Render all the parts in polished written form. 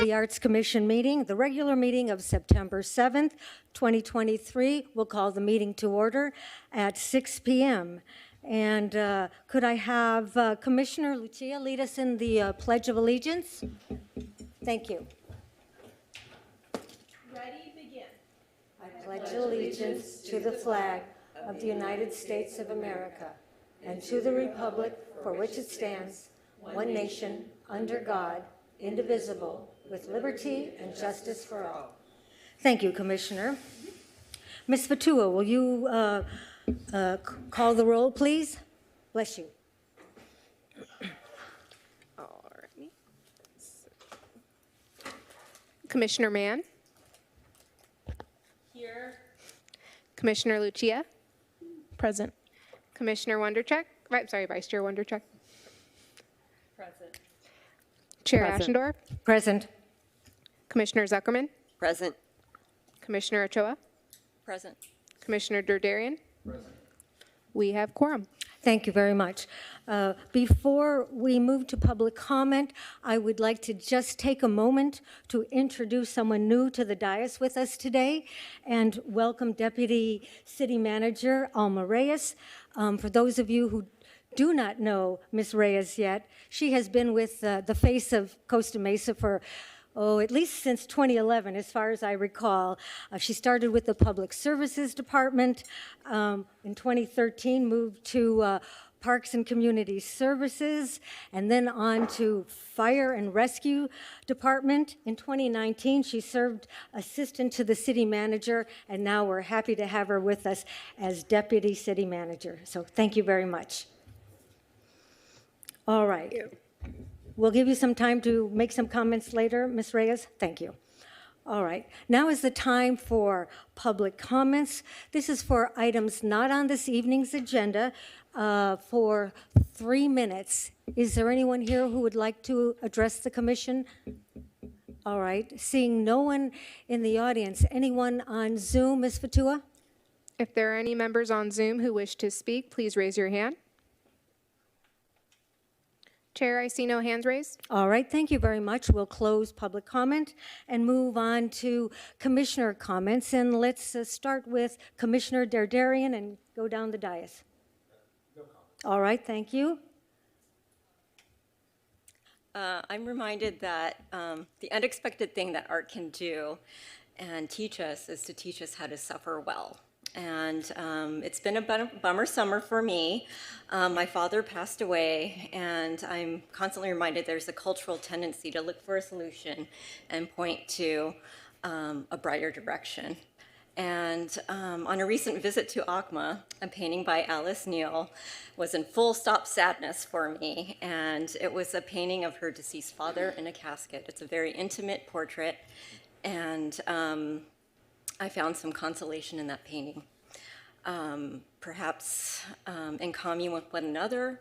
the Arts Commission meeting, the regular meeting of September 7th, 2023. We'll call the meeting to order at 6 p.m. And could I have Commissioner Lucia lead us in the Pledge of Allegiance? Thank you. Ready, begin. I pledge allegiance to the flag of the United States of America and to the republic for which it stands, one nation, under God, indivisible, with liberty and justice for all. Thank you, Commissioner. Ms. Fatua, will you call the roll, please? Bless you. All right. Commissioner Mann? Here. Commissioner Lucia? Present. Commissioner Wondercheck? Vice Chair Wondercheck. Present. Chair Present. Ashendorf? Present. Commissioner Zuckerman? Present. Commissioner Ochoa? Present. Commissioner Derderian? Present. We have quorum. Thank you very much. Before we move to public comment, I would like to just take a moment to introduce someone new to the dais with us today and welcome Deputy City Manager Alma Reyes. For those of you who do not know Ms. Reyes yet, she has been with the face of Costa Mesa for at least since 2011, as far as I recall. She started with the Public Services Department. In 2013, moved to Parks and Community Services, and then on to Fire and Rescue Department. In 2019, she served assistant to the city manager, and now we're happy to have her with us as Deputy City Manager. So thank you very much. All right. We'll give you some time to make some comments later, Ms. Reyes. Thank you. All right. Now is the time for public comments. This is for items not on this evening's agenda for 3 minutes. Is there anyone here who would like to address the commission? All right. Seeing no one in the audience, anyone on Zoom, Ms. Fatua? If there are any members on Zoom who wish to speak, please raise your hand. Chair, I see no hands raised. All right, thank you very much. We'll close public comment and move on to commissioner comments. And let's start with Commissioner Derderian and go down the dais. No comment. All right, thank you. I'm reminded that the unexpected thing that art can do and teach us is to teach us how to suffer well. And it's been a bummer summer for me. My father passed away, and I'm constantly reminded there's a cultural tendency to look for a solution and point to a brighter direction. And on a recent visit to ACMA, a painting by Alice Neal was in full stop sadness for me. And it was a painting of her deceased father in a casket. It's a very intimate portrait. And I found some consolation in that painting. Perhaps in commune with one another,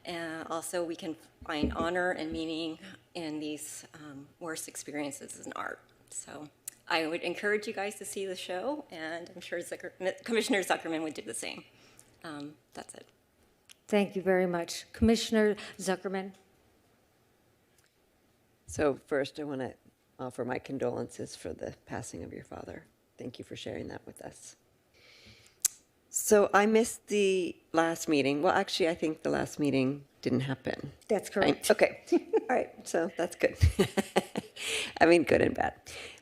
and also we can find honor and meaning in these worst experiences in art. So I would encourage you guys to see the show, and I'm sure Commissioner Zuckerman would do the same. That's it. Thank you very much. Commissioner Zuckerman. So first, I want to offer my condolences for the passing of your father. Thank you for sharing that with us. So I missed the last meeting. Well, actually, I think the last meeting didn't happen. That's correct. Okay. All right. So that's good. I mean, good and bad.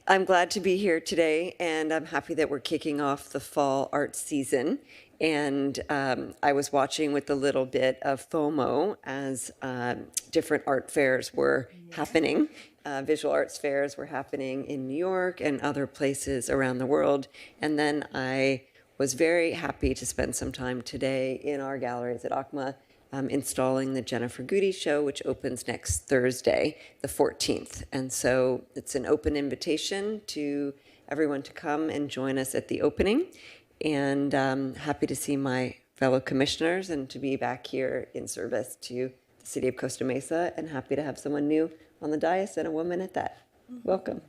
I'm glad to be here today, and I'm happy that we're kicking off the fall art season. And I was watching with a little bit of FOMO as different art fairs were happening. Visual arts fairs were happening in New York and other places around the world. And then I was very happy to spend some time today in our galleries at ACMA installing the Jennifer Goody show, which opens next Thursday, the 14th. And so it's an open invitation to everyone to come and join us at the opening. And happy to see my fellow commissioners and to be back here in service to the city of Costa Mesa, and happy to have someone new on the dais and a woman at that. Welcome.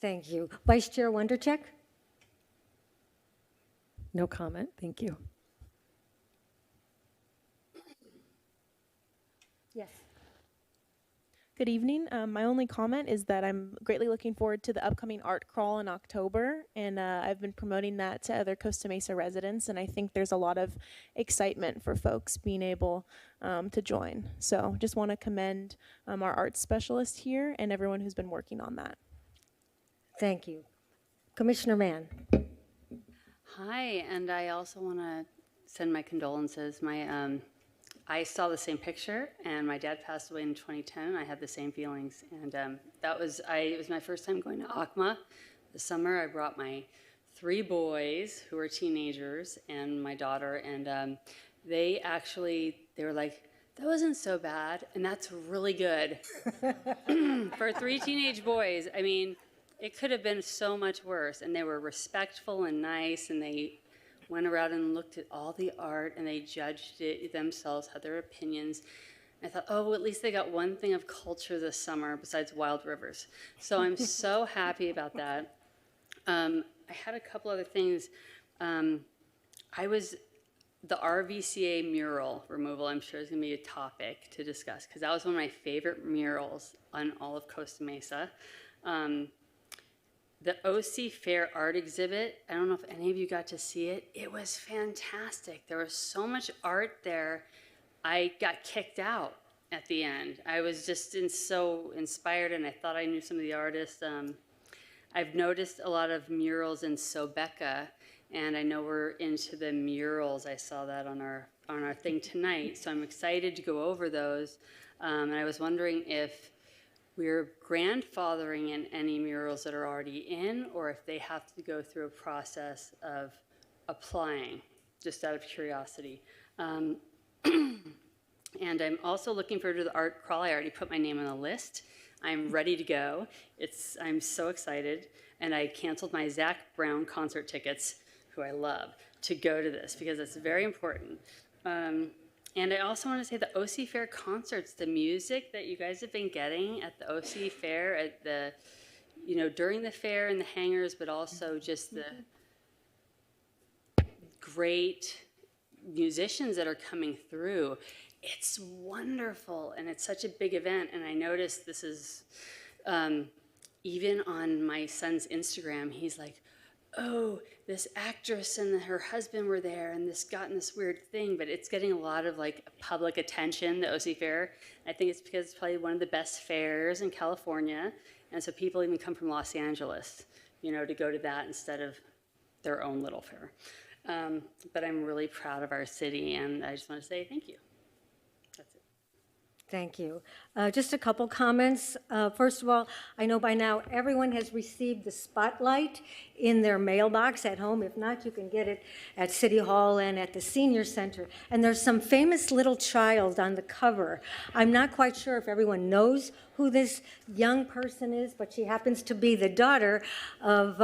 Thank you. Vice Chair Wondercheck? No comment. Thank you. Yes. Good evening. My only comment is that I'm greatly looking forward to the upcoming art crawl in October, and I've been promoting that to other Costa Mesa residents, and I think there's a lot of excitement for folks being able to join. So just want to commend our arts specialist here and everyone who's been working on that. Thank you. Commissioner Mann. Hi, and I also want to send my condolences. I saw the same picture, and my dad passed away in 2010. I had the same feelings, and it was my first time going to ACMA this summer. I brought my 3 boys who were teenagers and my daughter, and they were like, that wasn't so bad, and that's really good. For 3 teenage boys, I mean, it could have been so much worse, and they were respectful and nice, and they went around and looked at all the art, and they judged it themselves, had their opinions. I thought, oh, well, at least they got one thing of culture this summer besides wild rivers. So I'm so happy about that. I had a couple other things. The RVCA mural removal, I'm sure is going to be a topic to discuss, because that was one of my favorite murals on all of Costa Mesa. The OC Fair art exhibit, I don't know if any of you got to see it. It was fantastic. There was so much art there. I got kicked out at the end. I was just so inspired, and I thought I knew some of the artists. I've noticed a lot of murals in Sobeka, and I know we're into the murals. I saw that on our thing tonight, so I'm excited to go over those. And I was wondering if we're grandfathering in any murals that are already in, or if they have to go through a process of applying, just out of curiosity. And I'm also looking forward to the art crawl. I already put my name on the list. I'm ready to go. I'm so excited. And I canceled my Zach Brown concert tickets, who I love, to go to this because it's very important. And I also want to say the OC Fair concerts, the music that you guys have been getting at the OC Fair, at the, during the fair and the hangars, but also just the great musicians that are coming through. It's wonderful, and it's such a big event. And I noticed this is, even on my son's Instagram, he's like, oh, this actress and her husband were there, and this got in this weird thing, but it's getting a lot of public attention, the OC Fair. I think it's because it's probably one of the best fairs in California, and so people even come from Los Angeles, to go to that instead of their own little fair. But I'm really proud of our city, and I just want to say thank you. That's it. Thank you. Just a couple comments. First of all, I know by now everyone has received the spotlight in their mailbox at home. If not, you can get it at City Hall and at the Senior Center. And there's some famous little child on the cover. I'm not quite sure if everyone knows who this young person is, but she happens to be the daughter of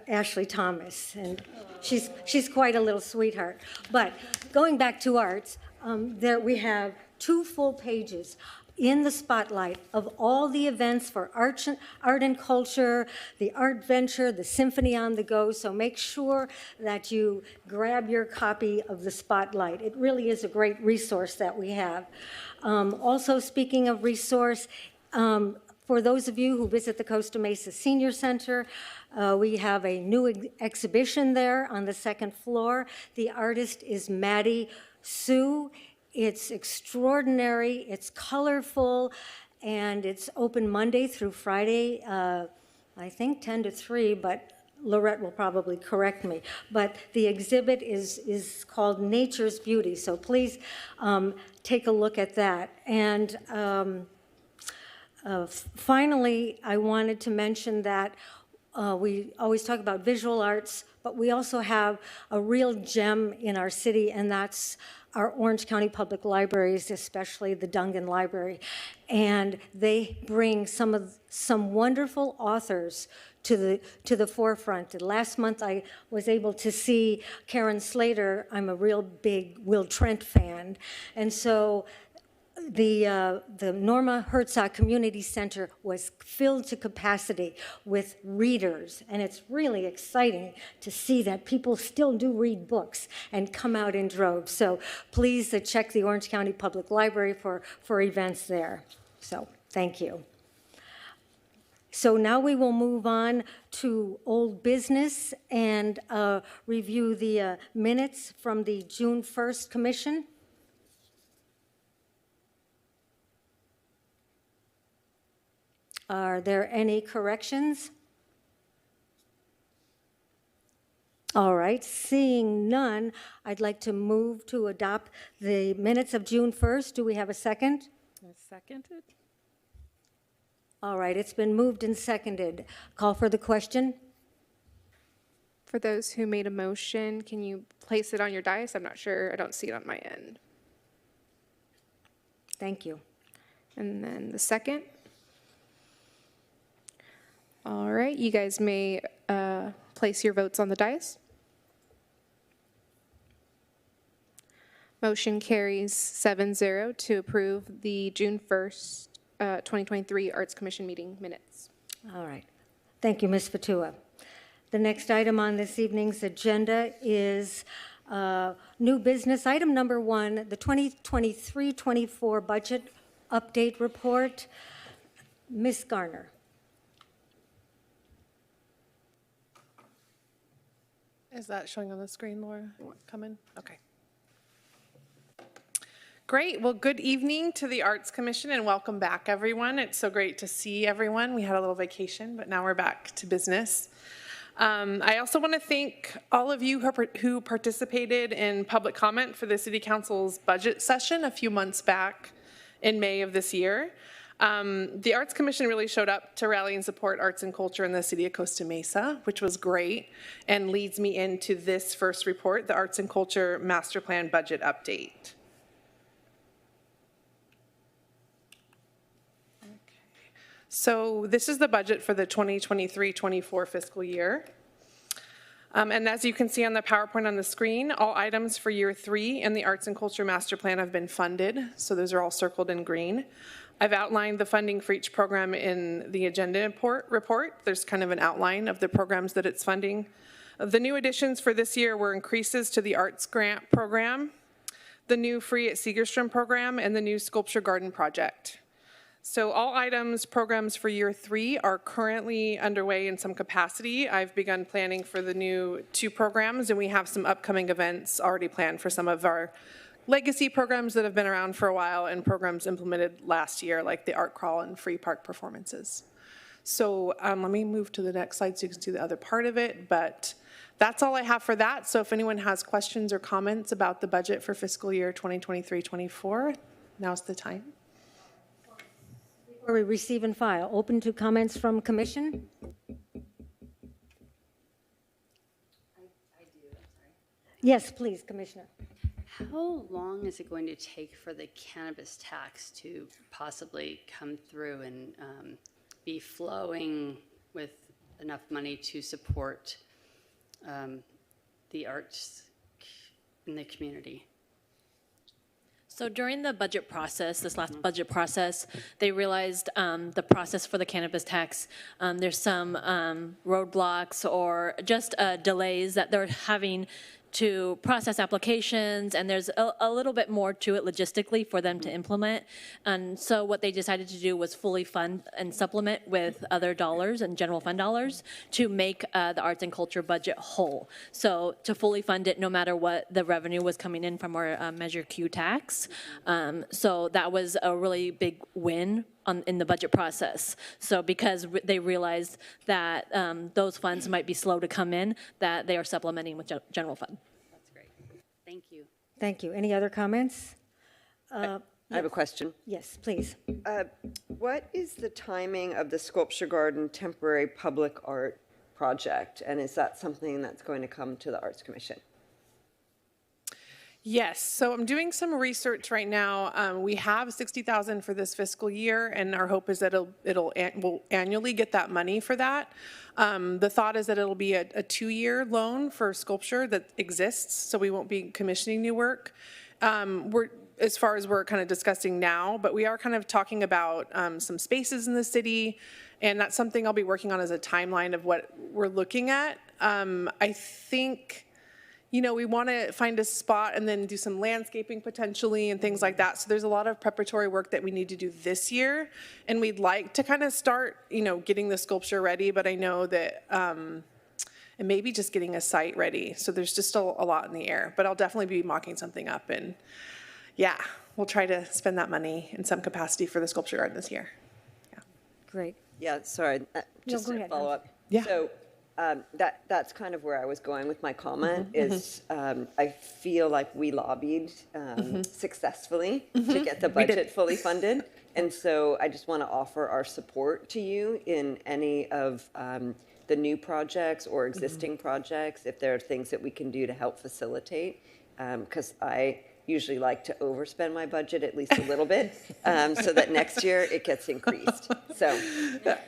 Ashley Thomas. And she's quite a little sweetheart. But going back to arts, there we have 2 full pages in the spotlight of all the events for art and culture, the Art Venture, the Symphony on the Go. So make sure that you grab your copy of the spotlight. It really is a great resource that we have. Also, speaking of resource, for those of you who visit the Costa Mesa Senior Center, we have a new exhibition there on the 2nd floor. The artist is Maddie Sue. It's extraordinary, it's colorful, and it's open Monday through Friday, I think 10 to 3, but Lorette will probably correct me. But the exhibit is called Nature's Beauty, so please take a look at that. And finally, I wanted to mention that we always talk about visual arts, but we also have a real gem in our city, and that's our Orange County Public Libraries, especially the Dungan Library. And they bring some wonderful authors to the forefront. And last month I was able to see Karen Slater. I'm a real big Will Trent fan. And so the Norma Herzog Community Center was filled to capacity with readers, and it's really exciting to see that people still do read books and come out in droves. So please check the Orange County Public Library for events there. So Thank you. So now we will move on to old business and review the minutes from the June 1st commission. Are there any corrections? All right, seeing none, I'd like to move to adopt the minutes of June 1st. Do we have a second? I second it. All right, it's been moved and seconded. Call for the question. For those who made a motion, can you place it on your dais? I'm not sure. I don't see it on my end. Thank you. And then the second. All right, you guys may place your votes on the dais. Motion carries 7-0 to approve the June 1st, 2023 Arts Commission meeting minutes. All right. Thank you, Ms. Fatua. The next item on this evening's agenda is new business. Item number 1, the 2023-24 budget update report. Ms. Garner. Is that showing on the screen, Laura? Coming? Okay. Great. Well, good evening to the Arts Commission and welcome back, everyone. It's so great to see everyone. We had a little vacation, but now we're back to business. I also want to thank all of you who participated in public comment for the City Council's budget session a few months back in May of this year. The Arts Commission really showed up to rally and support arts and culture in the city of Costa Mesa, which was great, and leads me into this first report, the Arts and Culture Master Plan Budget Update. So this is the budget for the 2023-24 fiscal year. And as you can see on the PowerPoint on the screen, all items for year 3 in the Arts and Culture Master Plan have been funded. So those are all circled in green. I've outlined the funding for each program in the agenda report. There's kind of an outline of the programs that it's funding. The new additions for this year were increases to the Arts Grant Program, the new Free at Segerstrom program, and the new Sculpture Garden project. So all items, programs for year 3 are currently underway in some capacity. I've begun planning for the new 2 programs, and we have some upcoming events already planned for some of our legacy programs that have been around for a while and programs implemented last year, like the Art Crawl and Free Park performances. So let me move to the next slide so you can see the other part of it, but that's all I have for that. So if anyone has questions or comments about the budget for fiscal year 2023-24, now's the time. Before we receive and file, open to comments from commission? Yes, please, Commissioner. How long is it going to take for the cannabis tax to possibly come through and be flowing with enough money to support the arts in the community? So during the budget process, this last budget process, they realized the process for the cannabis tax, there's some roadblocks or just delays that they're having to process applications, and there's a little bit more to it logistically for them to implement. And so what they decided to do was fully fund and supplement with other dollars and general fund dollars to make the arts and culture budget whole. So to fully fund it no matter what the revenue was coming in from our Measure Q tax. So that was a really big win in the budget process. So because they realized that those funds might be slow to come in, that they are supplementing with general fund. That's great. Thank you. Thank you. Any other comments? I have a question. Yes, please. What is the timing of the Sculpture Garden temporary public art project? And is that something that's going to come to the Arts Commission? Yes, so I'm doing some research right now. We have $60,000 for this fiscal year, and our hope is that we'll annually get that money for that. The thought is that it'll be a 2-year loan for sculpture that exists, so we won't be commissioning new work. As far as we're kind of discussing now, but we are kind of talking about some spaces in the city, and that's something I'll be working on as a timeline of what we're looking at. I think we want to find a spot and then do some landscaping potentially and things like that. So there's a lot of preparatory work that we need to do this year. And we'd like to kind of start, getting the sculpture ready, but I know that, and maybe just getting a site ready. So there's just a lot in the air, but I'll definitely be mocking something up. And yeah, we'll try to spend that money in some capacity for the sculpture garden this year. Great. Yeah, sorry, just go to ahead. follow up. Yeah. So that's kind of where I was going with my comment is I feel like we lobbied successfully to get the budget fully funded. And so I just want to offer our support to you in any of the new projects or existing projects, if there are things that we can do to help facilitate. Because I usually like to overspend my budget at least a little bit so that next year it gets increased. So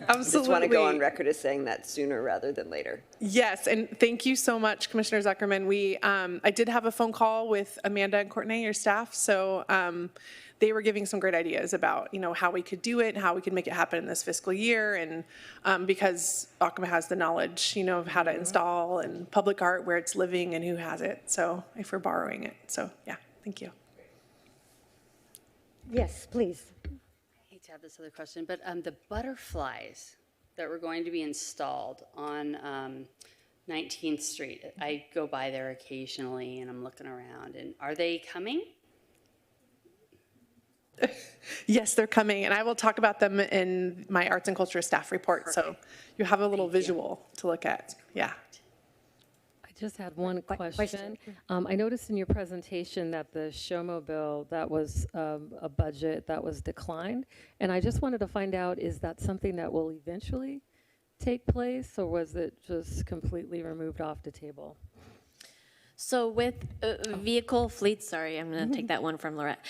I just want to go on record as saying that sooner rather than later. Yes, and thank you so much, Commissioner Zuckerman. I did have a phone call with Amanda and Courtney, your staff, so they were giving some great ideas about, how we could do it, how we could make it happen in this fiscal year, and because Acoma has the knowledge, of how to install and public art where it's living and who has it, so if we're borrowing it. So yeah, thank you. Yes, please. I hate to have this other question, but the butterflies that were going to be installed on 19th Street, I go by there occasionally and I'm looking around, and are they coming? Yes, they're coming, and I will talk about them in my arts and culture staff report, so you have a little visual to look at. Yeah. I just had one question. I noticed in your presentation that the Showmobile, that was a budget that was declined, and I just wanted to find out, is that something that will eventually take place, or was it just completely removed off the table? So with vehicle fleets, sorry, I'm going to take that one from Lorette.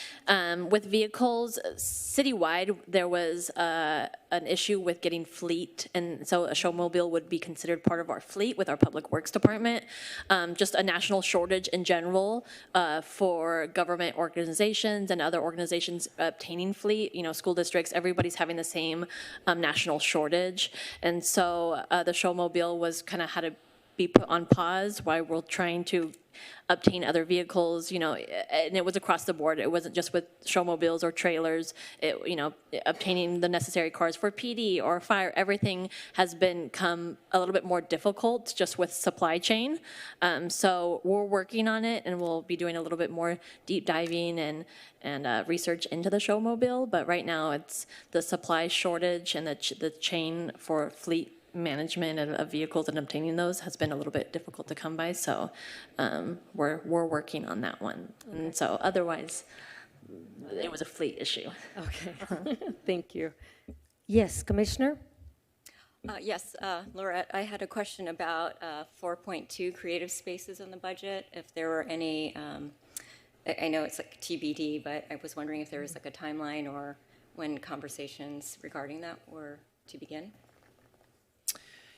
With vehicles citywide, there was an issue with getting fleet, and so a showmobile would be considered part of our fleet with our Public Works Department. Just a national shortage in general for government organizations and other organizations obtaining fleet. School districts, everybody's having the same national shortage, and so the showmobile was kind of had to be put on pause while we're trying to obtain other vehicles, and it was across the board. It wasn't just with showmobiles or trailers. Obtaining the necessary cars for PD or fire, everything has become a little bit more difficult just with supply chain. So we're working on it, and we'll be doing a little bit more deep diving and research into the showmobile. But right now, it's the supply shortage and the chain for fleet management of vehicles and obtaining those has been a little bit difficult to come by, so we're working on that one. Okay. And so otherwise, it was a fleet issue. Okay, thank you. Yes, Commissioner? Yes, Lorette, I had a question about 4.2 creative spaces in the budget. If there were any, I know it's like TBD, but I was wondering if there was like a timeline or when conversations regarding that were to begin.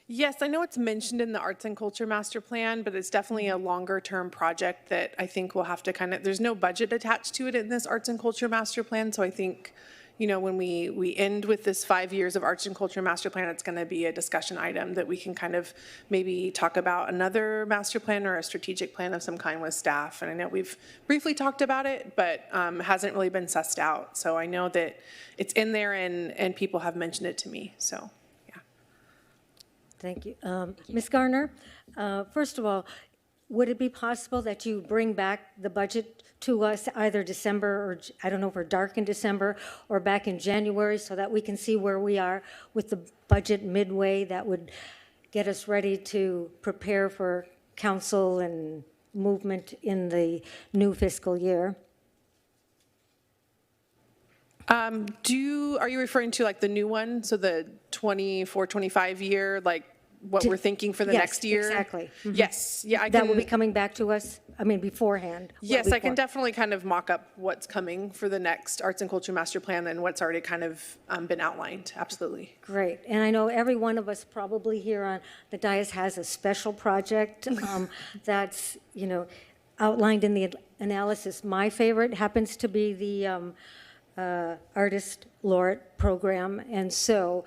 Yes, I know it's mentioned in the Arts and Culture Master Plan, but it's definitely a longer-term project that I think we'll have to there's no budget attached to it in this Arts and Culture Master Plan, so I think, when we end with this 5 years of Arts and Culture Master Plan, it's going to be a discussion item that we can kind of maybe talk about another master plan or a strategic plan of some kind with staff. And I know we've briefly talked about it, but hasn't really been sussed out. So I know that it's in there and people have mentioned it to me, so. Thank you. Ms. Garner, first of all, would it be possible that you bring back the budget to us either December or, I don't know if we're dark in December, or back in January so that we can see where we are with the budget midway? That would get us ready to prepare for council and movement in the new fiscal year. Are you referring to like the new one? So the 24, 25 year, like what we're thinking for the next year? Exactly. Mm-hmm. Yes. Yeah, That will be coming back to us, beforehand. Yes, I can definitely kind of mock up what's coming for the next Arts and Culture Master Plan and what's already kind of been outlined. Absolutely. Great. And I know every one of us probably here on the dais has a special project that's, outlined in the analysis. My favorite happens to be the Artist Laureate program. And so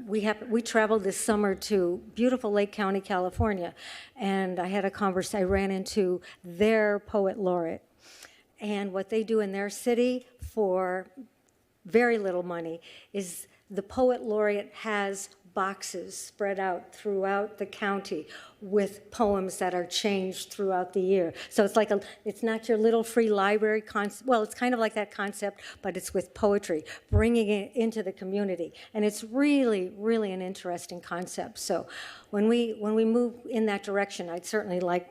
We traveled this summer to beautiful Lake County, California, and I had a conversation. I ran into their poet laureate, and what they do in their city for very little money is the poet laureate has boxes spread out throughout the county with poems that are changed throughout the year. So it's not your little free library concept. Well, it's kind of like that concept, but it's with poetry, bringing it into the community. And it's really, really an interesting concept. So when we move in that direction, I'd certainly like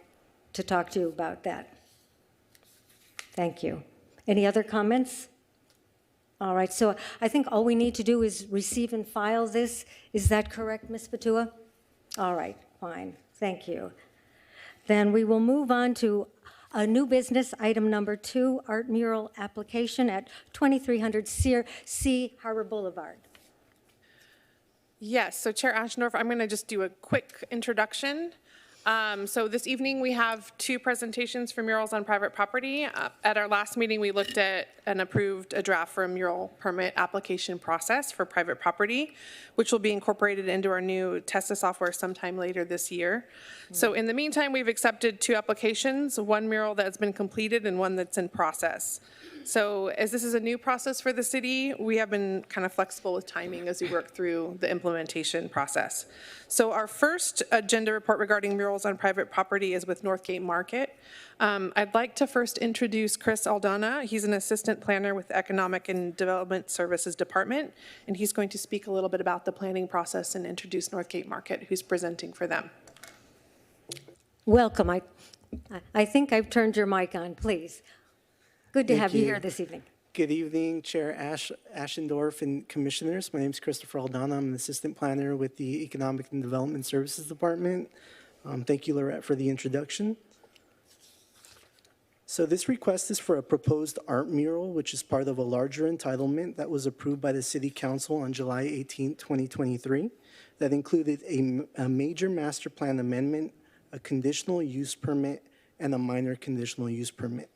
to talk to you about that. Thank you. Any other comments? All right, so I think all we need to do is receive and file this. Is that correct, Ms. Patua? All right, fine, thank you. Then we will move on to a new business, item number 2, art mural application at 2300 C Harbor Boulevard. Yes, so Chair Ashendorf, I'm going to just do a quick introduction. So this evening we have 2 presentations for murals on private property. At our last meeting, we looked at and approved a draft for a mural permit application process for private property, which will be incorporated into our new TESTA software sometime later this year. So in the meantime, we've accepted 2 applications, 1 mural that's been completed and 1 that's in process. So as this is a new process for the city, we have been kind of flexible with timing as we work through the implementation process. So our first agenda report regarding murals on private property is with Northgate Market. I'd like to first introduce Chris Aldana. He's an assistant planner with the Economic and Development Services Department, and he's going to speak a little bit about the planning process and introduce Northgate Market, who's presenting for them. Welcome. I think I've turned your mic on, please. Good to have you here this evening. Good evening, Chair Ashendorf and Commissioners. My name is Christopher Aldana. I'm an assistant planner with the Economic and Development Services Department. Thank you, Lorette, for the introduction. So this request is for a proposed art mural, which is part of a larger entitlement that was approved by the City Council on July 18, 2023, that included a major master plan amendment, a conditional use permit, and a minor conditional use permit.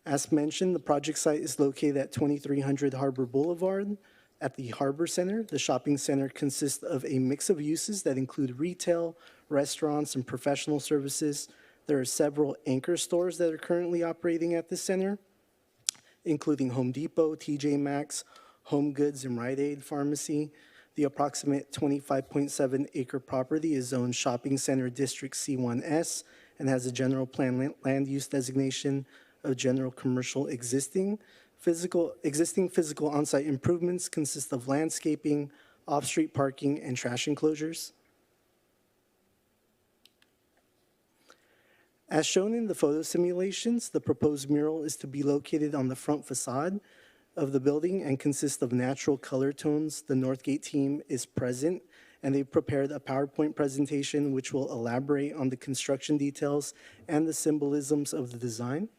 As mentioned, the project site is located at 2300 Harbor Boulevard at the Harbor Center. The shopping center consists of a mix of uses that include retail, restaurants, and professional services. There are several anchor stores that are currently operating at this center, including Home Depot, TJ Maxx, Home Goods, and Rite Aid Pharmacy. The approximate 25.7 acre property is zoned Shopping Center District C1S and has a general plan land use designation of general commercial. Existing physical on-site improvements consist of landscaping, off-street parking, and trash enclosures. As shown in the photo simulations, the proposed mural is to be located on the front facade of the building and consists of natural color tones. The Northgate team is present, and they've prepared a PowerPoint presentation which will elaborate on the construction details and the symbolisms of the design.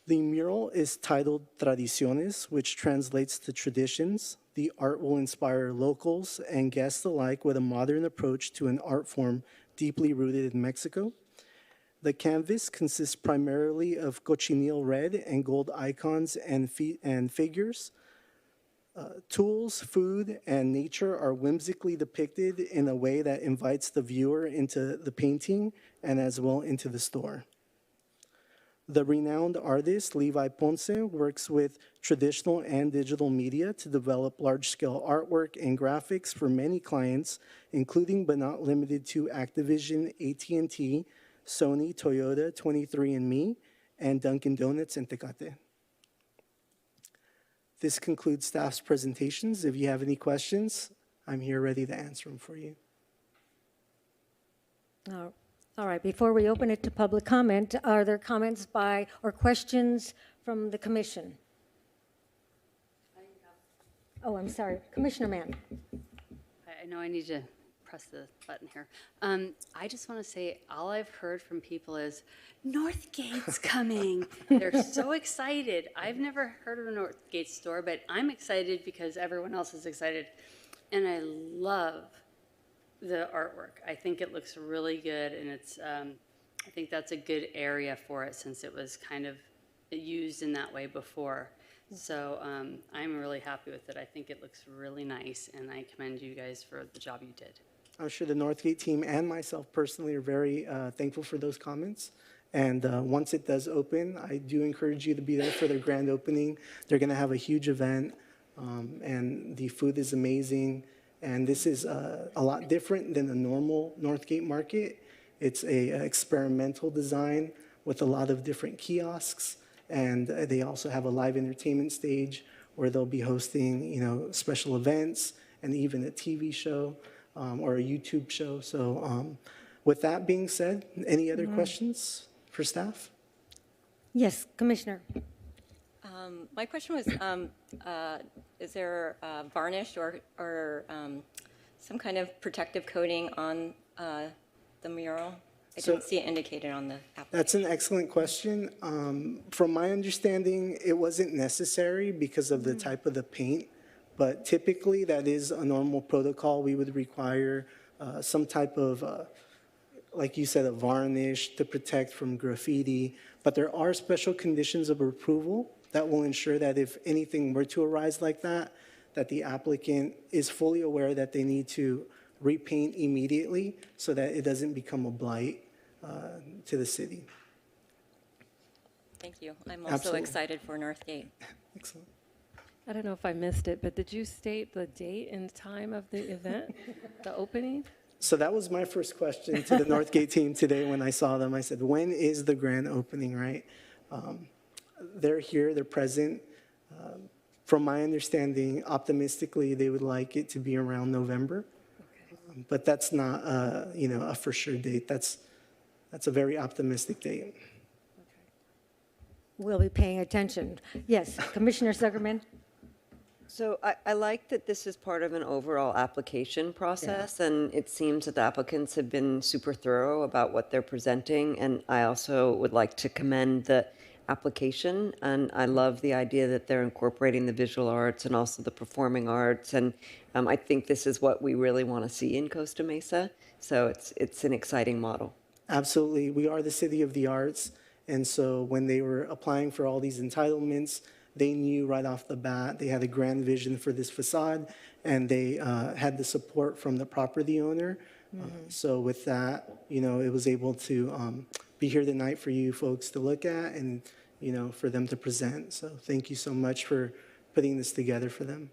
The mural is titled Tradiciones, which translates to traditions. The art will inspire locals and guests alike with a modern approach to an art form deeply rooted in Mexico. The canvas consists primarily of cochineal red and gold icons and figures. Tools, food, and nature are whimsically depicted in a way that invites the viewer into the painting and as well into the store. The renowned artist Levi Ponce works with traditional and digital media to develop large-scale artwork and graphics for many clients, including but not limited to Activision, AT&T, Sony, Toyota, 23andMe, and Dunkin' Donuts and Tecate. This concludes staff's presentations. If you have any questions, I'm here ready to answer them for you. All right, before we open it to public comment, are there comments by or questions from the commission? Oh, I'm sorry, Commissioner Mann. I know I need to press the button here. I just want to say all I've heard from people is Northgate's coming. They're so excited. I've never heard of a Northgate store, but I'm excited because everyone else is excited. And I love the artwork. I think it looks really good, and it's I think that's a good area for it since it was kind of used in that way before. So I'm really happy with it. I think it looks really nice, and I commend you guys for the job you did. I'm sure the Northgate team and myself personally are very thankful for those comments. And once it does open, I do encourage you to be there for their grand opening. They're going to have a huge event, and the food is amazing. And this is a lot different than the normal Northgate market. It's a experimental design with a lot of different kiosks, and they also have a live entertainment stage where they'll be hosting, special events and even a TV show or a YouTube show. So with that being said, any other questions for staff? Yes, Commissioner. My question was, is there varnish or some kind of protective coating on the mural? I didn't see it indicated on the application. That's an excellent question. From my understanding, it wasn't necessary because of the type of the paint, but typically that is a normal protocol. We would require some type of, like you said, a varnish to protect from graffiti, but there are special conditions of approval that will ensure that if anything were to arise like that, that the applicant is fully aware that they need to repaint immediately so that it doesn't become a blight to the city. Thank you. I'm also Absolutely. excited for Northgate. Excellent. I don't know if I missed it, but did you state the date and time of the event, the opening? So that was my first question to the Northgate team today when I saw them. I said, when is the grand opening, right? They're here, they're present. From my understanding, optimistically, they would like it to be around November. But that's not, a for sure date. That's a very optimistic date. We'll be paying attention. Yes, Commissioner Zuckerman? So I like that this is part of an overall application process, and it seems that the applicants have been super thorough about what they're presenting, and I also would like to commend the application, and I love the idea that they're incorporating the visual arts and also the performing arts, and I think this is what we really want to see in Costa Mesa, so it's an exciting model. Absolutely. We are the city of the arts. And so when they were applying for all these entitlements, they knew right off the bat they had a grand vision for this facade, and they had the support from the property owner. So with that, it was able to be here tonight for you folks to look at and, for them to present. So thank you so much for putting this together for them.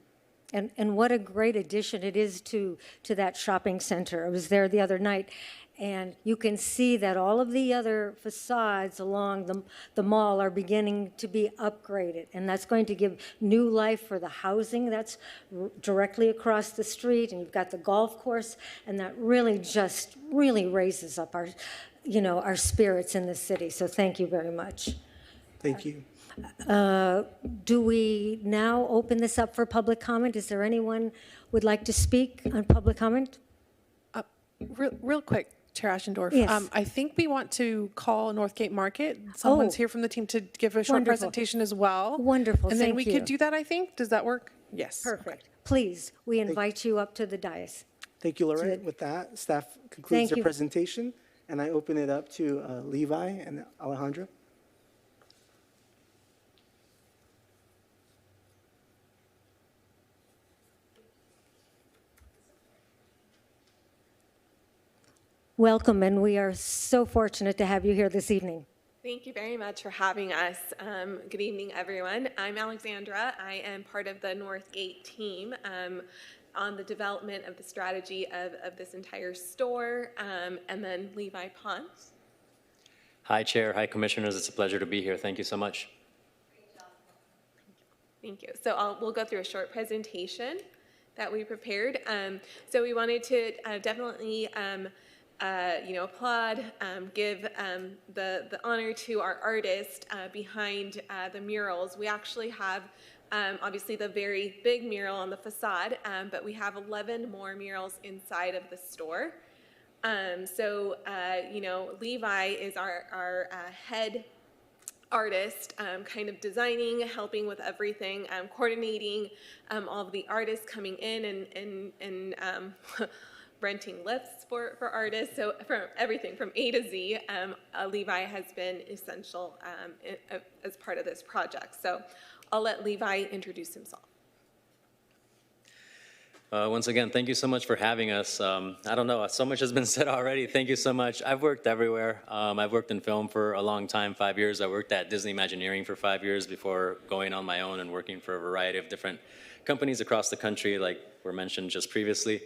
And what a great addition it is to that shopping center. I was there the other night, and you can see that all of the other facades along the mall are beginning to be upgraded, and that's going to give new life for the housing that's directly across the street, and you've got the golf course, and that really raises up our spirits in the city. So thank you very much. Thank you. Do we now open this up for public comment? Is there anyone would like to speak on public comment? Real quick, Chair Ashendorf. Yes. I think we want to call Northgate Market. Someone's here from the team to give a short Wonderful. presentation as well. Wonderful, And then thank we you. could do that, I think. Does that work? Yes. Perfect. Please, we invite you up to the dais. Thank you, Lorette. With that, staff concludes Thank their you. presentation, and I open it up to Levi and Alejandra. Welcome, and we are so fortunate to have you here this evening. Thank you very much for having us. Good evening, everyone. I'm Alexandra. I am part of the Northgate team on the development of the strategy of this entire store, and then Levi Ponce. Hi, Chair. Hi, Commissioners. It's a pleasure to be here. Thank you so much. Thank you. So we'll go through a short presentation that we prepared. So we wanted to definitely applaud, give the honor to our artist behind the murals. We actually have obviously the very big mural on the facade, but we have 11 more murals inside of the store. Levi is our head artist, kind of designing, helping with everything, coordinating all of the artists coming in and renting lifts for artists. So from everything from A to Z, Levi has been essential as part of this project. So I'll let Levi introduce himself. Once again, thank you so much for having us. I don't know, so much has been said already. Thank you so much. I've worked everywhere. I've worked in film for a long time, 5 years. I worked at Disney Imagineering for 5 years before going on my own and working for a variety of different companies across the country, like were mentioned just previously.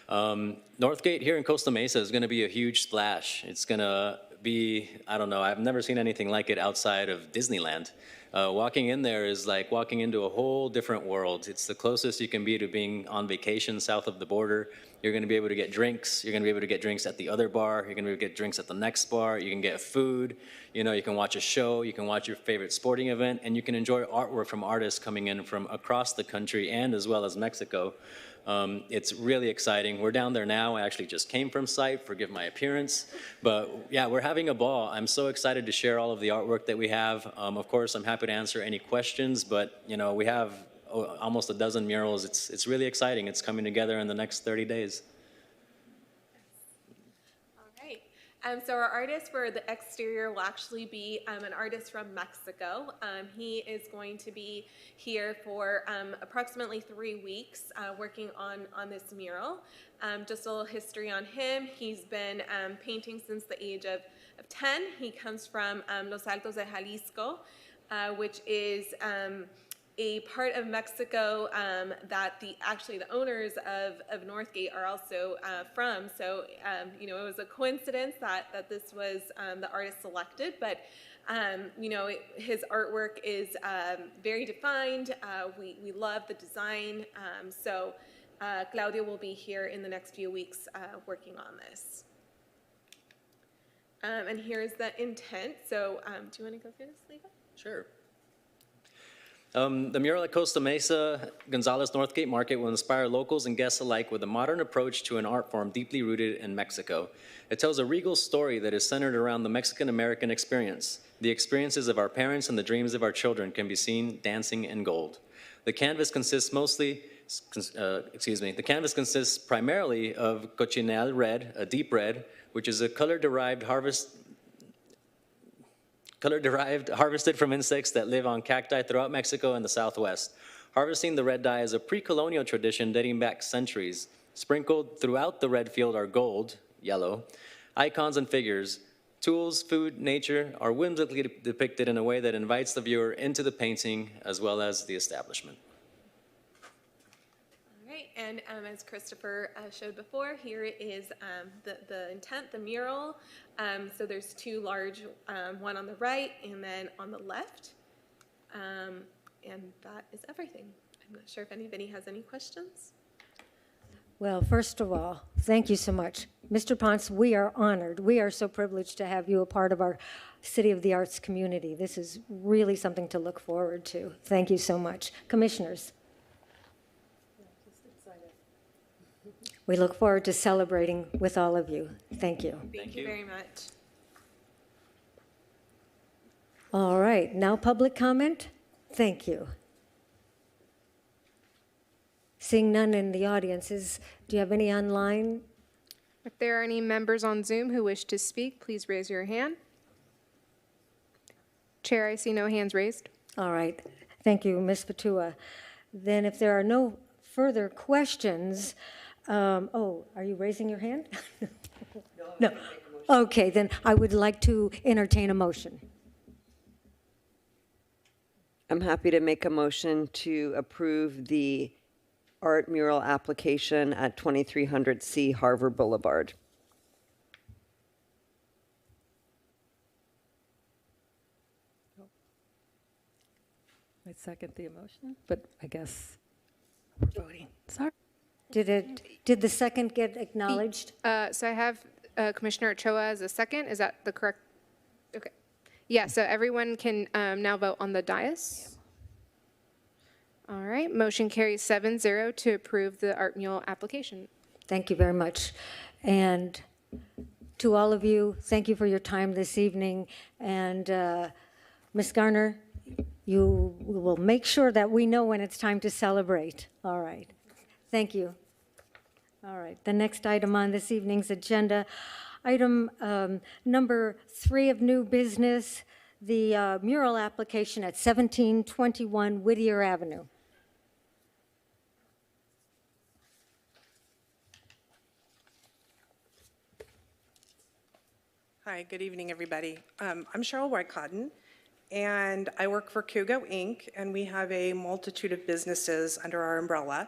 Northgate here in Costa Mesa is going to be a huge splash. It's going to be, I don't know, I've never seen anything like it outside of Disneyland. Walking in there is like walking into a whole different world. It's the closest you can be to being on vacation south of the border. You're going to be able to get drinks. You're going to be able to get drinks at the other bar. You're going to be able to get drinks at the next bar. You can get food. You know, you can watch a show. You can watch your favorite sporting event. And you can enjoy artwork from artists coming in from across the country and as well as Mexico. It's really exciting. We're down there now. I actually just came from site, forgive my appearance. But yeah, we're having a ball. I'm so excited to share all of the artwork that we have. Of course, I'm happy to answer any questions, but you know, we have almost a dozen murals. It's really exciting. It's coming together in the next 30 days. So our artist for the exterior will actually be an artist from Mexico. He is going to be here for approximately 3 weeks working on this mural. Just a little history on him. He's been painting since the age of 10. He comes from Los Altos de Jalisco, which is a part of Mexico that the owners of Northgate are also from. So, you know, it was a coincidence that this was the artist selected, but, you know, his artwork is very defined. We love the design. So Claudia will be here in the next few weeks working on this. And here's the intent. So do you want to go through this, Levi? Sure. The mural at Costa Mesa Gonzalez Northgate Market will inspire locals and guests alike with a modern approach to an art form deeply rooted in Mexico. It tells a regal story that is centered around the Mexican-American experience. The experiences of our parents and the dreams of our children can be seen dancing in gold. The canvas consists primarily of cochinelle red, a deep red, which is a color-derived harvested from insects that live on cacti throughout Mexico and the Southwest. Harvesting the red dye is a pre-colonial tradition dating back centuries. Sprinkled throughout the red field are gold, yellow, icons and figures. Tools, food, nature are whimsically depicted in a way that invites the viewer into the painting as well as the establishment. And as Christopher showed before, here is the intent, the mural. So there's two large, one on the right and then on the left. And that is everything. I'm not sure if anybody has any questions. Well, first of all, thank you so much. Mr. Ponce, we are honored. We are so privileged to have you a part of our City of the Arts community. This is really something to look forward to. Thank you so much. Commissioners. We look forward to celebrating with all of you. Thank you. Thank you very much. All right, now public comment. Thank you. Seeing none in the audiences, do you have any online? If there are any members on Zoom who wish to speak, please raise your hand. Chair, I see no hands raised. All right, thank you, Ms. Fatua. Then if there are no further questions, oh, are you raising your hand? No. Okay, then I would like to entertain a motion. I'm happy to make a motion to approve the art mural application at 2300C Harvard Boulevard. I second the emotion, but I guess we're voting. Sorry. Did the second get acknowledged? So I have Commissioner Ochoa as a second. Is that the correct? Okay. Yeah, so everyone can now vote on the dais. All right, motion carries 7-0 to approve the art mural application. Thank you very much. And to all of you, thank you for your time this evening. And Ms. Garner, you will make sure that we know when it's time to celebrate. All right. Thank you. All right. The next item on this evening's agenda, item number 3 of new business, the mural application at 1721 Whittier Avenue. Hi, good evening, everybody. I'm Cheryl Whitecotton, and I work for Kugo Inc., and we have a multitude of businesses under our umbrella.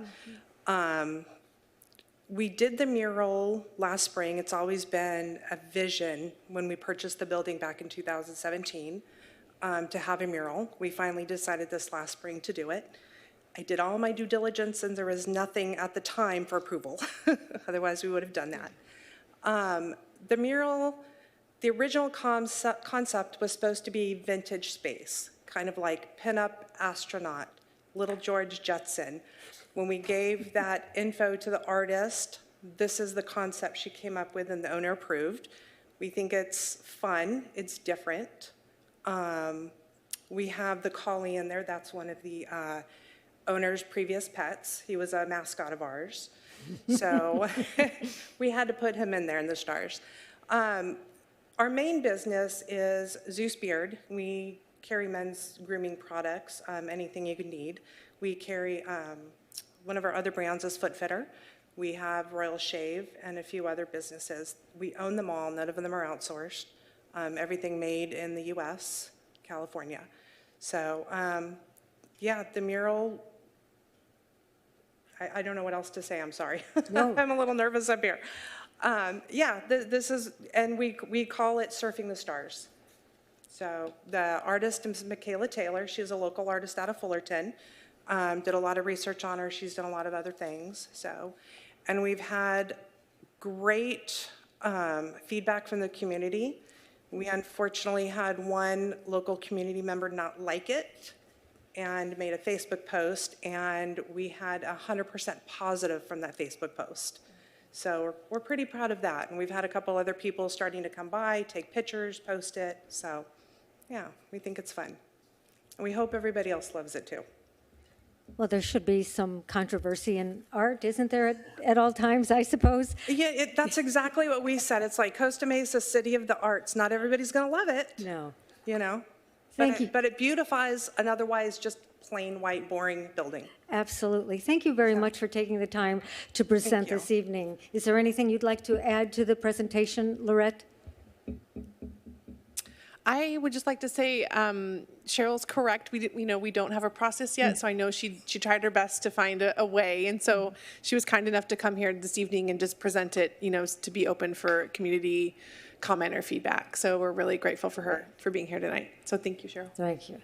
We did the mural last spring. It's always been a vision when we purchased the building back in 2017 to have a mural. We finally decided this last spring to do it. I did all my due diligence, and there was nothing at the time for approval. Otherwise, we would have done that. The mural, the original concept was supposed to be vintage space, kind of like pinup astronaut, little George Jetson. When we gave that info to the artist, this is the concept she came up with and the owner approved. We think it's fun, it's different. We have the collie in there. That's one of the owner's previous pets. He was a mascot of ours. So we had to put him in there in the stars. Our main business is Zeus Beard. We carry men's grooming products, anything you could need. We carry, one of our other brands is Foot Fitter. We have Royal Shave and a few other businesses. We own them all. None of them are outsourced. Everything made in the US, California. So yeah, the mural, I don't know what else to say, I'm sorry. No. I'm a little nervous up here. Yeah, this is, and we call it Surfing the Stars. So the artist is Michaela Taylor. She's a local artist out of Fullerton. Did a lot of research on her. She's done a lot of other things. So, and we've had great feedback from the community. We unfortunately had one local community member not like it and made a Facebook post, and we had 100% positive from that Facebook post. So we're pretty proud of that. And we've had a couple other people starting to come by, take pictures, post it. So yeah, we think it's fun. And we hope everybody else loves it too. Well, there should be some controversy in art, isn't there, at all times, I suppose? Yeah, that's exactly what we said. It's like Costa Mesa, city of the arts. Not everybody's going to love it. No. You know? Thank you. But it beautifies an otherwise just plain white, boring building. Absolutely. Thank you very much for taking the time to present this evening. Is there anything you'd like to add to the presentation, Lorette? I would just like to say Cheryl's correct. We don't have a process yet, so I know she tried her best to find a way, and so she was kind enough to come here this evening and just present it, to be open for community comment or feedback. So we're really grateful for her for being here tonight. So thank you, Cheryl. Thank you.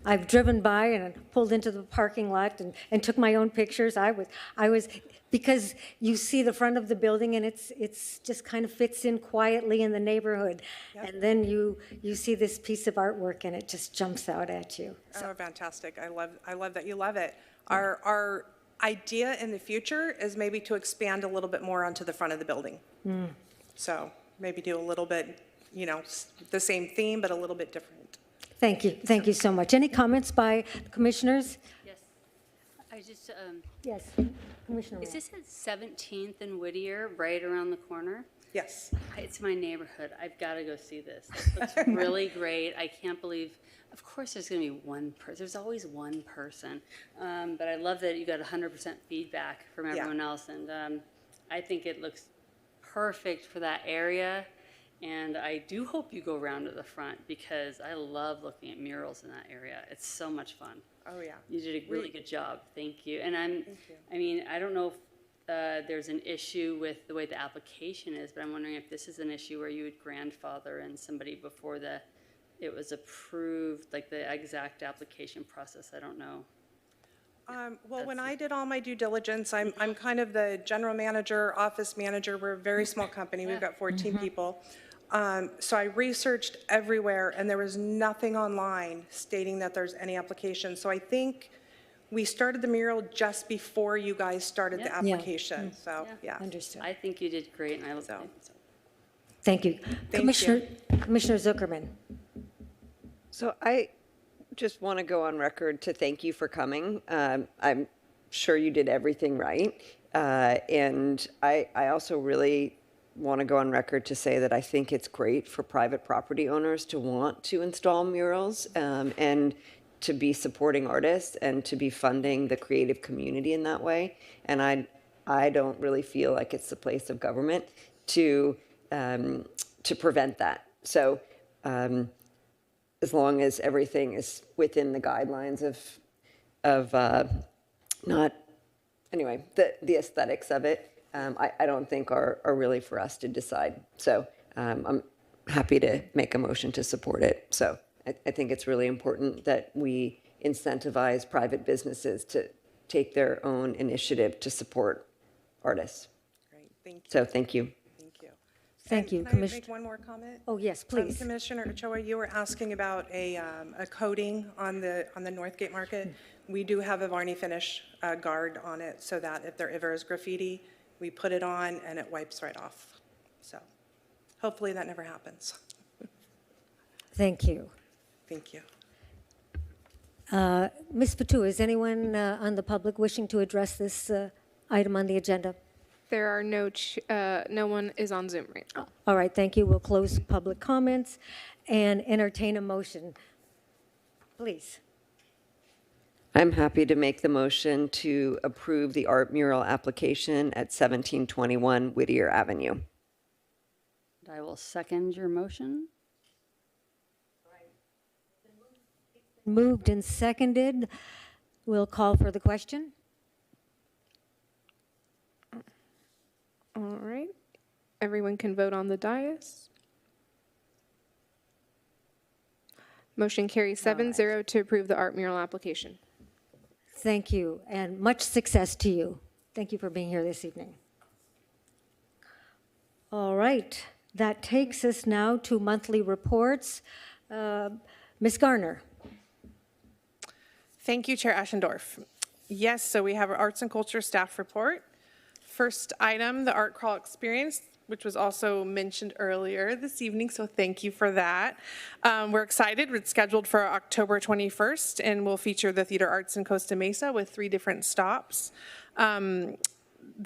I've driven by and pulled into the parking lot and took my own pictures. I was because you see the front of the building and it's just kind of fits in quietly in the neighborhood. Yep. And then you see this piece of artwork and it just jumps out at you. So. Oh, fantastic. I love that you love it. Our idea in the future is maybe to expand a little bit more onto the front of the building. So maybe do a little bit, the same theme, but a little bit different. Thank you. Thank you so much. Any comments by the commissioners? Yes. I just, Yes, Commissioner. is this at 17th and Whittier, right around the corner? Yes. It's my neighborhood. I've got to go see this. It looks really great. I can't believe, of course there's going to be one person. There's always one person. But I love that you got 100% feedback from everyone else. And I think it looks perfect for that area. And I do hope you go around to the front because I love looking at murals in that area. It's so much fun. Oh, yeah. You did a really good job. Thank you. And I don't know if there's an issue with the way the application is, but I'm wondering if this is an issue where you would grandfather in somebody before it was approved, like the exact application process. I don't know. Well, when I did all my due diligence, I'm kind of the general manager, office manager. We're a very small company. We've got 14 people. So I researched everywhere, and there was nothing online stating that there's any application. So I think we started the mural just before you guys started the application. So, yeah. Understood. I think you did great, and I love it. Thank you. Commissioner Zuckerman. So I just want to go on record to thank you for coming. I'm sure you did everything right. And I also really want to go on record to say that I think it's great for private property owners to want to install murals and to be supporting artists and to be funding the creative community in that way. And I don't really feel like it's the place of government to prevent that. So as long as everything is within the guidelines of not, anyway, the aesthetics of it, I don't think are really for us to decide. So I'm happy to make a motion to support it. So I think it's really important that we incentivize private businesses to take their own initiative to support artists. Great, thank you. So thank you. Thank you. Thank you, Can I Commissioner. make one more comment? Oh, yes, please. Commissioner Ochoa, you were asking about a coating on the Northgate Market. We do have a varnish finish guard on it so that if there ever is graffiti, we put it on and it wipes right off. So hopefully that never happens. Thank you. Thank you. Ms. Patu, is anyone on the public wishing to address this item on the agenda? There are no one is on Zoom right now. All right, thank you. We'll close public comments and entertain a motion. Please. I'm happy to make the motion to approve the art mural application at 1721 Whittier Avenue. I will second your motion. Moved and seconded. We'll call for the question. All right. Everyone can vote on the dais. Motion carries 7-0 to approve the art mural application. Thank you, and much success to you. Thank you for being here this evening. All right, that takes us now to monthly reports. Ms. Garner. Thank you, Chair Ashendorf. Yes, so we have our Arts and Culture staff report. First item, the art crawl experience, which was also mentioned earlier this evening, so thank you for that. We're excited. It's scheduled for October 21st, and will feature the theater arts in Costa Mesa with 3 different stops. The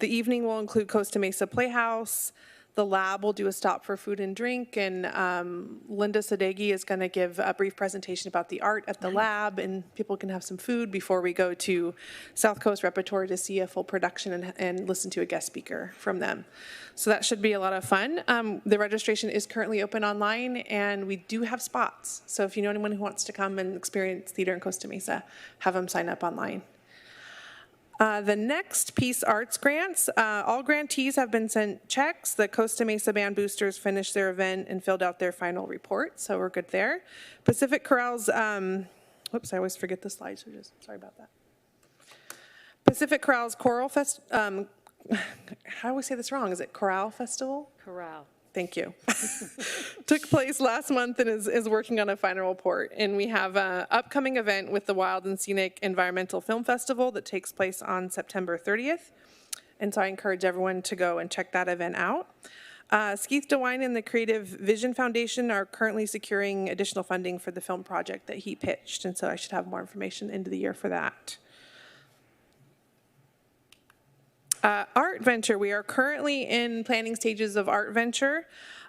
evening will include Costa Mesa Playhouse. The lab will do a stop for food and drink, and Linda Sadeghi is going to give a brief presentation about the art at the lab, and people can have some food before we go to South Coast Repertory to see a full production and listen to a guest speaker from them. So that should be a lot of fun. The registration is currently open online, and we do have spots. So if you know anyone who wants to come and experience theater in Costa Mesa, have them sign up online. The next piece, arts grants. All grantees have been sent checks. The Costa Mesa Band Boosters finished their event and filled out their final report, so we're good there. Pacific Chorale's, whoops, I always forget the slides, so just sorry about that. Pacific Chorale's Choral Fest, how do we say this wrong? Is it Chorale Festival? Corral. Thank you. Took place last month and is working on a final report. And we have an upcoming event with the Wild and Scenic Environmental Film Festival that takes place on September 30th. And so I encourage everyone to go and check that event out. Skeeth DeWine and the Creative Vision Foundation are currently securing additional funding for the film project that he pitched. And so I should have more information into the year for that. Art Venture, we are currently in planning stages of Art Venture.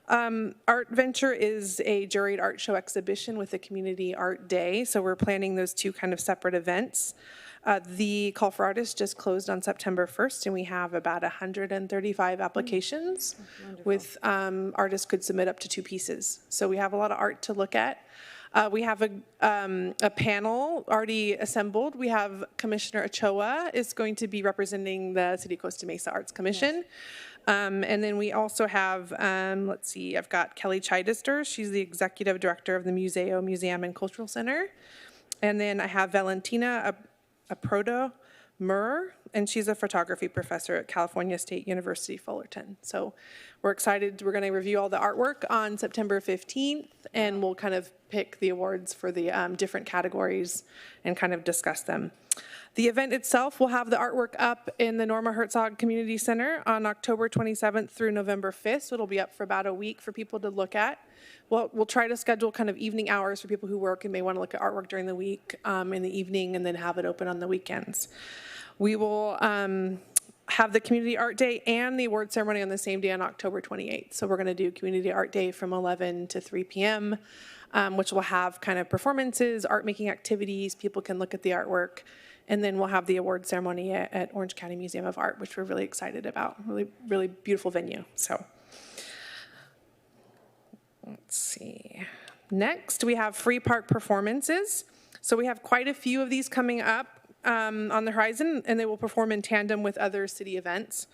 Art Venture is a juried art show exhibition with a community art day, so we're planning those 2 kind of separate events. The call for artists just closed on September 1st, and we have about 135 applications with artists could submit up to 2 pieces. So we have a lot of art to look at. We have a panel already assembled. We have Commissioner Ochoa is going to be representing the City of Costa Mesa Arts Commission. Yes. And then we also have, let's see, I've got Kelly Chidister. She's the Executive Director of the Museo Museum and Cultural Center. And then I have Valentina Aprodo Murr, and she's a photography professor at California State University, Fullerton. So we're excited. We're going to review all the artwork on September 15th, and we'll kind of pick the awards for the different categories and kind of discuss them. The event itself will have the artwork up in the Norma Herzog Community Center on October 27th through November 5th. So it'll be up for about a week for people to look at. We'll try to schedule kind of evening hours for people who work and may want to look at artwork during the week in the evening, and then have it open on the weekends. We will have the Community Art Day and the award ceremony on the same day on October 28th. So we're going to do Community Art Day from 11 to 3 p.m., which will have kind of performances, art making activities. People can look at the artwork. And then we'll have the award ceremony at Orange County Museum of Art, which we're really excited about. Really, really beautiful venue. So let's see. Next, we have free park performances. So we have quite a few of these coming up on the horizon, and they will perform in tandem with other city events.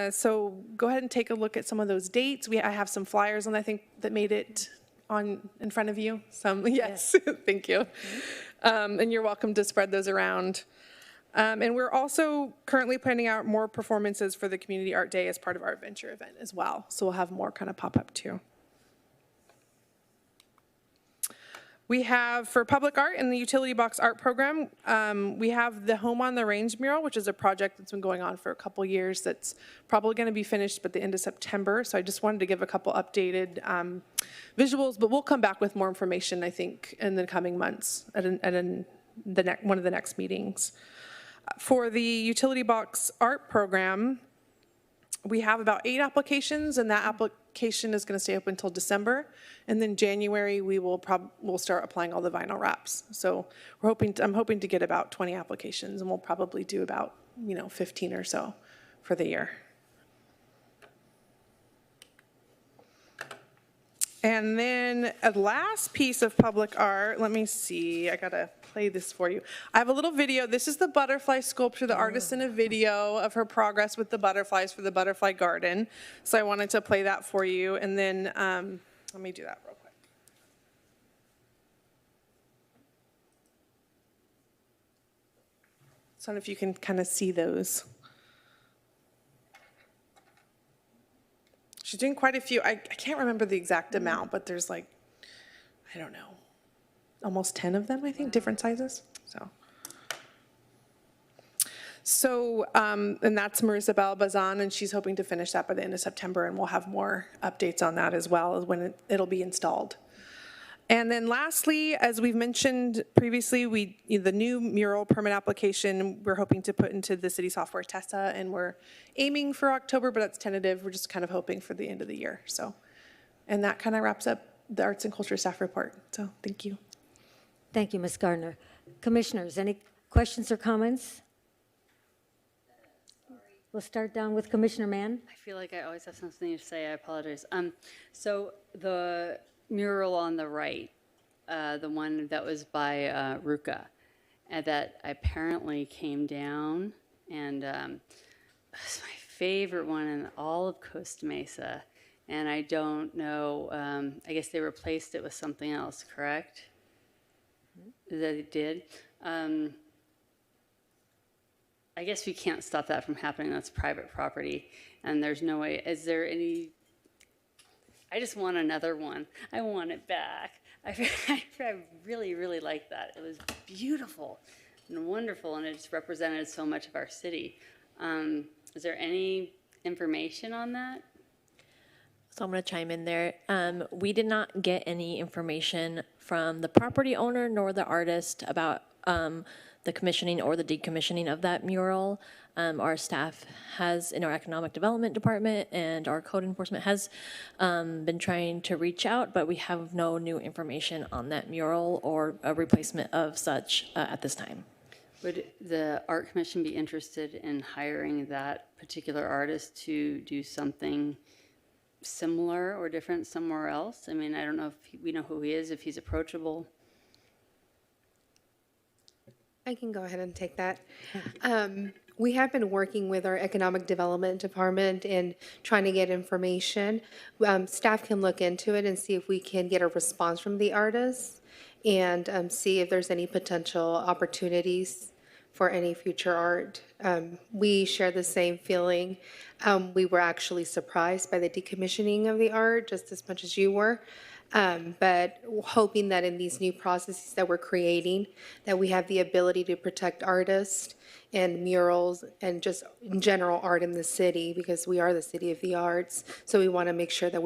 So go ahead and take a look at some of those dates. I have some flyers on, I think, that made it on in front of you. Some, yes. Thank you. And you're welcome to spread those around. And we're also currently planning out more performances for the Community Art Day as part of our adventure event as well. So we'll have more kind of pop up too. We have, for public art in the utility box art program, we have the Home on the Range mural, which is a project that's been going on for a couple years that's probably going to be finished by the end of September. So I just wanted to give a couple updated visuals, but we'll come back with more information, I think, in the coming months at one of the next meetings. For the utility box art program, we have about 8 applications, and that application is going to stay open until December. And then January, we'll start applying all the vinyl wraps. So I'm hoping to get about 20 applications, and we'll probably do about 15 or so for the year. And then a last piece of public art, let me see, I gotta play this for you. I have a little video. This is the butterfly sculpture, the artist in a video of her progress with the butterflies for the butterfly garden. So I wanted to play that for you. And then let me do that real quick. So I don't know if you can kind of see those. She's doing quite a few. I can't remember the exact amount, but there's like, I don't know, almost 10 of them, I think, different sizes. So, and that's Marissa Balbazan, and she's hoping to finish that by the end of September, and we'll have more updates on that as well as when it'll be installed. And then lastly, as we've mentioned previously, the new mural permit application, we're hoping to put into the city software Tessa, and we're aiming for October, but that's tentative. We're just kind of hoping for the end of the year. So, and that kind of wraps up the Arts and Culture staff report. So thank you. Thank you, Ms. Gardner. Commissioners, any questions or comments? We'll start down with Commissioner Mann. I feel like I always have something to say. I apologize. So the mural on the right, the one that was by Ruka, that apparently came down, and it's my favorite one in all of Costa Mesa. And I don't know, I guess they replaced it with something else, correct? That it did? I guess we can't stop that from happening. That's private property, and there's no way. Is there any? I just want another one. I want it back. I really, really like that. It was beautiful and wonderful, and it just represented so much of our city. Is there any information on that? So I'm going to chime in there. We did not get any information from the property owner nor the artist about the commissioning or the decommissioning of that mural. Our staff has, in our economic development department, and our code enforcement has been trying to reach out, but we have no new information on that mural or a replacement of such at this time. Would the Art Commission be interested in hiring that particular artist to do something similar or different somewhere else? I mean, I don't know if we know who he is, if he's approachable. I can go ahead and take that. We have been working with our economic development department and trying to get information. Staff can look into it and see if we can get a response from the artists and see if there's any potential opportunities for any future art. We share the same feeling. We were actually surprised by the decommissioning of the art just as much as you were. But hoping that in these new processes that we're creating, that we have the ability to protect artists and murals and just in general art in the city, because we are the city of the arts. So we want to make sure that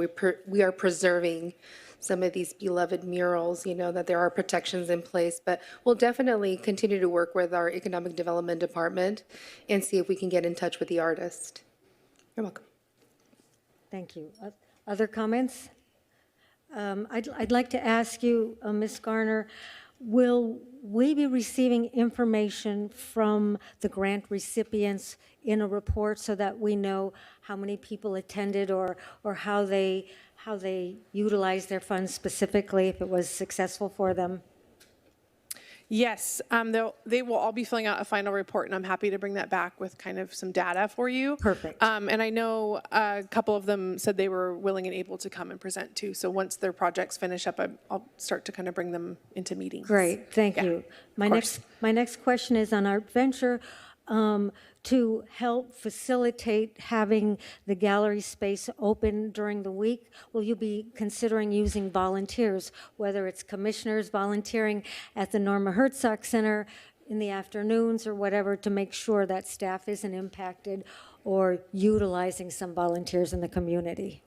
we are preserving some of these beloved murals, that there are protections in place. But we'll definitely continue to work with our Economic Development Department and see if we can get in touch with the artist. You're welcome. Thank you. Other comments? I'd like to ask you, Ms. Garner, will we be receiving information from the grant recipients in a report so that we know how many people attended or how they utilized their funds specifically, if it was successful for them? Yes, they will all be filling out a final report, and I'm happy to bring that back with kind of some data for you. Perfect. And I know a couple of them said they were willing and able to come and present too. So once their projects finish up, I'll start to kind of bring them into meetings. Great, thank you. My next question is on Art Venture. To help facilitate having the gallery space open during the week, will you be considering using volunteers, whether it's commissioners volunteering at the Norma Herzog Center in the afternoons or whatever, to make sure that staff isn't impacted, or utilizing some volunteers in the community?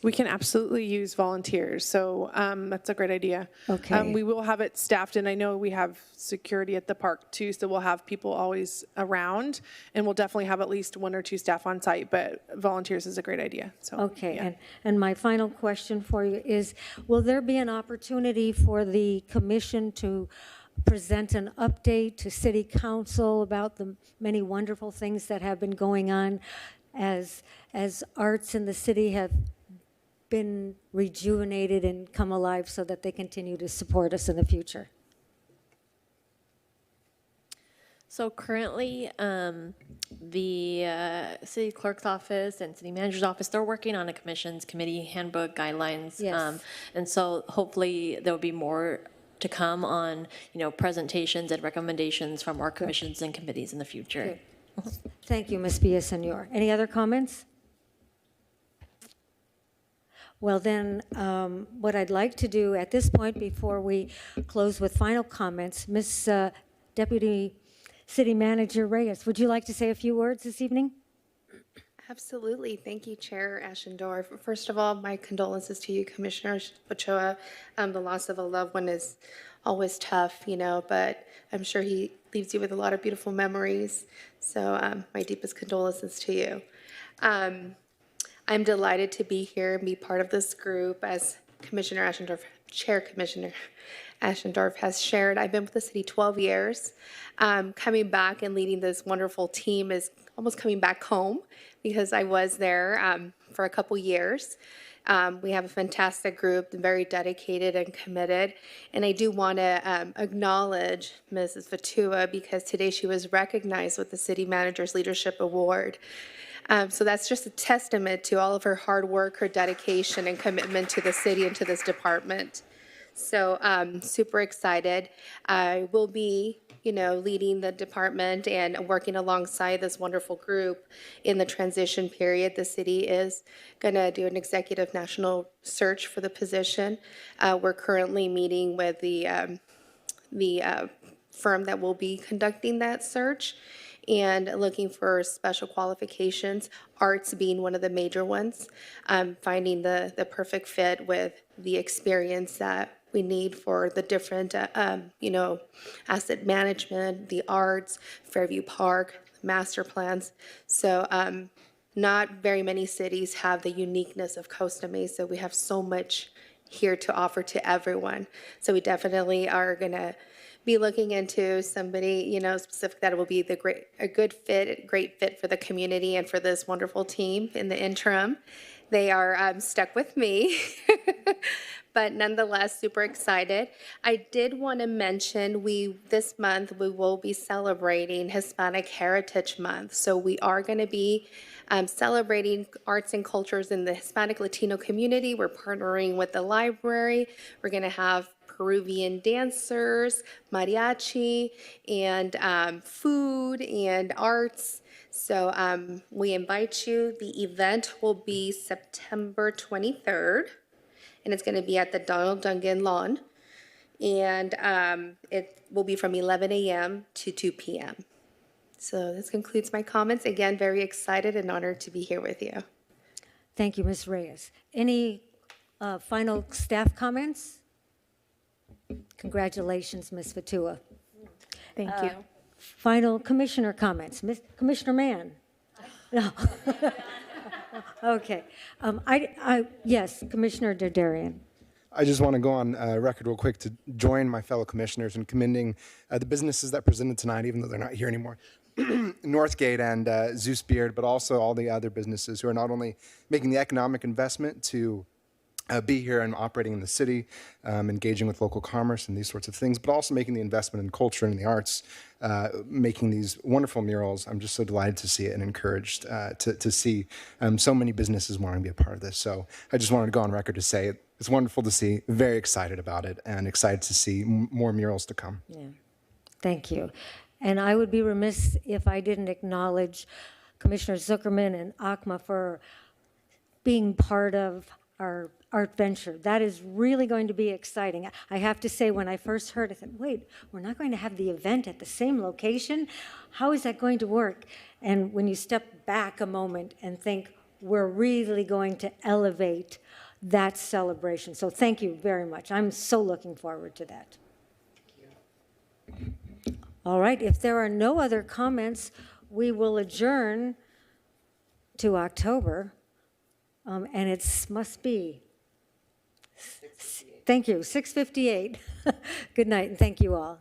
We can absolutely use volunteers, so that's a great idea. Okay. We will have it staffed, and I know we have security at the park too, so we'll have people always around, and we'll definitely have at least 1 or 2 staff on site, but volunteers is a great idea. So, Okay, yeah. and my final question for you is, will there be an opportunity for the commission to present an update to City Council about the many wonderful things that have been going on as arts in the city have been rejuvenated and come alive, so that they continue to support us in the future? So currently, the city clerk's office and city manager's office, they're working on a commission's committee handbook guidelines. Yes. And so hopefully there'll be more to come on, presentations and recommendations from our commissions and committees in the future. Good. Thank you, Ms. Villaseñor. Any other comments? Well, then, what I'd like to do at this point, before we close with final comments, Ms. Deputy City Manager Reyes, would you like to say a few words this evening? Absolutely. Thank you, Chair Ashendorf. First of all, my condolences to you, Commissioner Ochoa. The loss of a loved one is always tough, but I'm sure he leaves you with a lot of beautiful memories. So my deepest condolences to you. I'm delighted to be here and be part of this group. As Commissioner Ashendorf, Chair Commissioner Ashendorf has shared, I've been with the city 12 years. Coming back and leading this wonderful team is almost coming back home, because I was there for a couple years. We have a fantastic group, very dedicated and committed. And I do want to acknowledge Mrs. Fatua, because today she was recognized with the City Manager's Leadership Award. So that's just a testament to all of her hard work, her dedication, and commitment to the city and to this department. So super excited. I will be, leading the department and working alongside this wonderful group in the transition period. The city is going to do an executive national search for the position. We're currently meeting with the firm that will be conducting that search, and looking for special qualifications, arts being one of the major ones, finding the perfect fit with the experience that we need for the different, asset management, the arts, Fairview Park, master plans. So not very many cities have the uniqueness of Costa Mesa. We have so much here to offer to everyone. So we definitely are going to be looking into somebody, specific that will be a great fit for the community and for this wonderful team in the interim. They are stuck with me, but nonetheless, super excited. I did want to mention this month we will be celebrating Hispanic Heritage Month. So we are going to be celebrating arts and cultures in the Hispanic Latino community. We're partnering with the library. We're going to have Peruvian dancers, mariachi, and food and arts. So we invite you. The event will be September 23rd, and it's going to be at the Donald Dungan Lawn. And it will be from 11 a.m. to 2 p.m. So this concludes my comments. Again, very excited and honored to be here with you. Thank you, Ms. Reyes. Any final staff comments? Congratulations, Ms. Fatua. Thank you. Final commissioner comments. Commissioner Mann? No. Okay. Yes, Commissioner Derderian. I just want to go on record real quick to join my fellow commissioners in commending the businesses that presented tonight, even though they're not here anymore. Northgate and Zeus Beard, but also all the other businesses who are not only making the economic investment to be here and operating in the city, engaging with local commerce and these sorts of things, but also making the investment in culture and the arts, making these wonderful murals. I'm just so delighted to see it and encouraged to see so many businesses wanting to be a part of this. So I just wanted to go on record to say it's wonderful to see, very excited about it, and excited to see more murals to come. Yeah. Thank you. And I would be remiss if I didn't acknowledge Commissioner Zuckerman and ACMA for being part of our art venture. That is really going to be exciting. I have to say, when I first heard, I thought, wait, we're not going to have the event at the same location? How is that going to work? And when you step back a moment and think, we're really going to elevate that celebration. So thank you very much. I'm so looking forward to that. All right, if there are no other comments, we will adjourn to October. And it must be, thank you, 6:58. Good night, and thank you all.